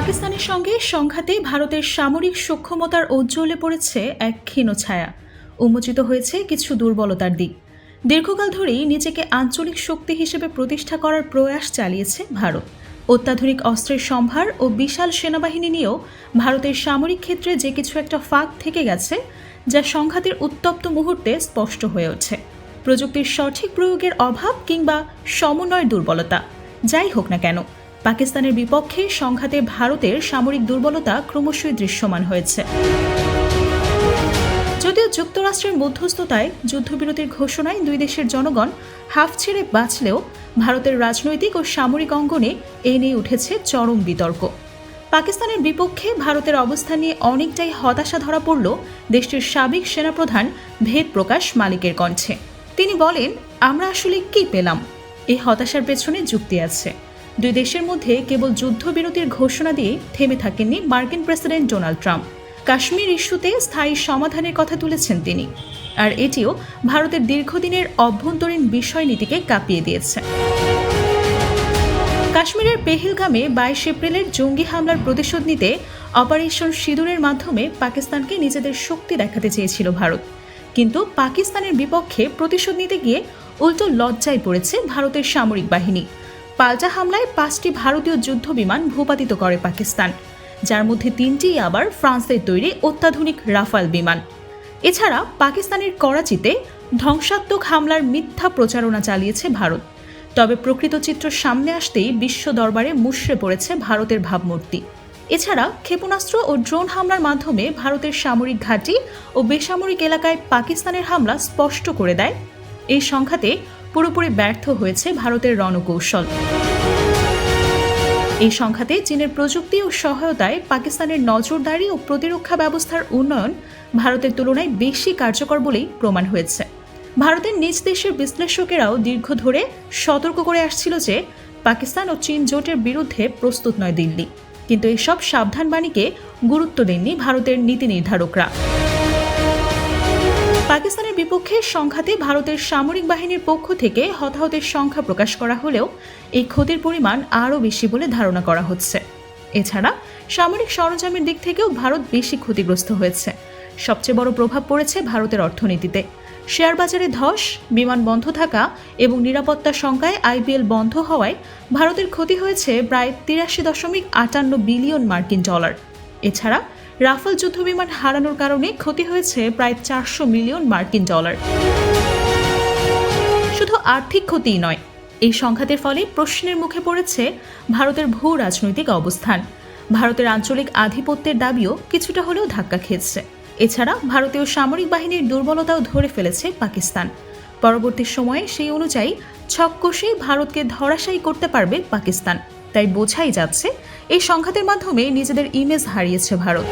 পাকিস্তানের সঙ্গে সংঘাতে ভারতের সামরিক সক্ষমতার ঔজ্জ্বল্যে পড়েছে এক ক্ষীণ ছায়া। উন্মোচিত হয়েছে কিছু দুর্বলতার দিক। দীর্ঘকাল ধরেই নিজেকে আঞ্চলিক শক্তি হিসেবে প্রতিষ্ঠা করার প্রয়াস চালিয়েছে ভারত। অত্যাধুনিক অস্ত্রের সম্ভার ও বিশাল সেনাবাহিনী নিয়েও ভারতের সামরিক ক্ষেত্রে যে কিছু একটা ফাঁক থেকে গেছে, যা সংঘাতের উত্তপ্ত মুহূর্তে স্পষ্ট হয়ে ওঠে। প্রযুক্তির সঠিক প্রয়োগের অভাব কিংবা সমন্বয়ের দুর্বলতা, যাই হোক না কেন, পাকিস্তানের বিপক্ষে সংঘাতে ভারতের সামরিক দুর্বলতা ক্রমশই দৃশ্যমান হয়েছে। যদিও যুক্তরাষ্ট্রের মধ্যস্থতায় যুদ্ধবিরতির ঘোষণায় দুই দেশের জনগণ হাফ ছেড়ে বাঁচলেও ভারতের রাজনৈতিক ও সামরিক অঙ্গনে এ নিয়ে উঠেছে চরম বিতর্ক। পাকিস্তানের বিপক্ষে ভারতের অবস্থান নিয়ে অনেকটাই হতাশা ধরা পড়ল দেশটির সাবেক সেনাপ্রধান ভেদ প্রকাশ মালিকের কণ্ঠে। তিনি বলেন, আমরা আসলে কি পেলাম? এই হতাশার পেছনে যুক্তি আছে। দুই দেশের মধ্যে কেবল যুদ্ধবিরতির ঘোষণা দিয়ে থেমে থাকেননি মার্কিন প্রেসিডেন্ট ডোনাল্ড ট্রাম্প। কাশ্মীর ইস্যুতে স্থায়ী সমাধানের কথা তুলেছেন তিনি, আর এটিও ভারতের দীর্ঘদিনের অভ্যন্তরীণ বিষয়নীতিকে কাঁপিয়ে দিয়েছে। কাশ্মীরের পেহেলগামে 22 এপ্রিলের জঙ্গি হামলার প্রতিশোধ নিতে অপারেশন সিঁদুরের মাধ্যমে পাকিস্তানকে নিজেদের শক্তি দেখাতে চেয়েছিল ভারত। কিন্তু পাকিস্তানের বিপক্ষে প্রতিশোধ নিতে গিয়ে উল্টো লজ্জায় পড়েছে ভারতের সামরিক বাহিনী। পাল্টা হামলায় 5টি ভারতীয় যুদ্ধ বিমান ভূপাতিত করে পাকিস্তান, যার মধ্যে 3টি আবার ফ্রান্সের তৈরি অত্যাধুনিক রাফাল বিমান। এছাড়া পাকিস্তানের করাচিতে ধ্বংসাত্মক হামলার মিথ্যা প্রচারণা চালিয়েছে ভারত। তবে প্রকৃত চিত্র সামনে আসতেই বিশ্ব দরবারে মুষড়ে পড়েছে ভারতের ভাবমূর্তি। এছাড়া ক্ষেপণাস্ত্র ও ড্রোন হামলার মাধ্যমে ভারতের সামরিক ঘাঁটি ও বেসামরিক এলাকায় পাকিস্তানের হামলা স্পষ্ট করে দেয় এই সংঘাতে পুরোপুরি ব্যর্থ হয়েছে ভারতের রণকৌশল। এই সংঘাতে চীনের প্রযুক্তি ও সহায়তায় পাকিস্তানের নজরদারি ও প্রতিরক্ষা ব্যবস্থার উন্নয়ন ভারতের তুলনায় বেশি কার্যকর বলেই প্রমাণ হয়েছে। ভারতের নিজ দেশের বিশ্লেষকেরাও দীর্ঘ ধরে সতর্ক করে আসছিল যে পাকিস্তান ও চীন জোটের বিরুদ্ধে প্রস্তুত নয় দিল্লি, কিন্তু এসব সাবধানবাণীকে গুরুত্ব দেননি ভারতের নীতি নির্ধারকরা। পাকিস্তানের বিপক্ষে সংঘাতে ভারতের সামরিক বাহিনীর পক্ষ থেকে হতাহতের সংখ্যা প্রকাশ করা হলেও এই ক্ষতির পরিমাণ আরও বেশি বলে ধারণা করা হচ্ছে। এছাড়া সামরিক সরঞ্জামের দিক থেকেও ভারত বেশি ক্ষতিগ্রস্ত হয়েছে। সবচেয়ে বড় প্রভাব পড়েছে ভারতের অর্থনীতিতে। শেয়ার বাজারে ধস, বিমান বন্ধ থাকা এবং নিরাপত্তা শঙ্কায় আইপিএল বন্ধ হওয়ায় ভারতের ক্ষতি হয়েছে প্রায় 83.58 বিলিয়ন মার্কিন ডলার। এছাড়া রাফাল যুদ্ধবিমান হারানোর কারণে ক্ষতি হয়েছে প্রায় 400 মিলিয়ন মার্কিন ডলার। শুধু আর্থিক ক্ষতিই নয়, এই সংঘাতের ফলে প্রশ্নের মুখে পড়েছে ভারতের ভূ রাজনৈতিক অবস্থান। ভারতের আঞ্চলিক আধিপত্যের দাবিও কিছুটা হলেও ধাক্কা খেয়েছে। এছাড়া ভারতীয় সামরিক বাহিনীর দুর্বলতাও ধরে ফেলেছে পাকিস্তান। পরবর্তী সময়ে সেই অনুযায়ী ছক কষে ভারতকে ধরাশায়ী করতে পারবে পাকিস্তান। তাই বোঝাই যাচ্ছে এই সংঘাতের মাধ্যমে নিজেদের ইমেজ হারিয়েছে ভারত।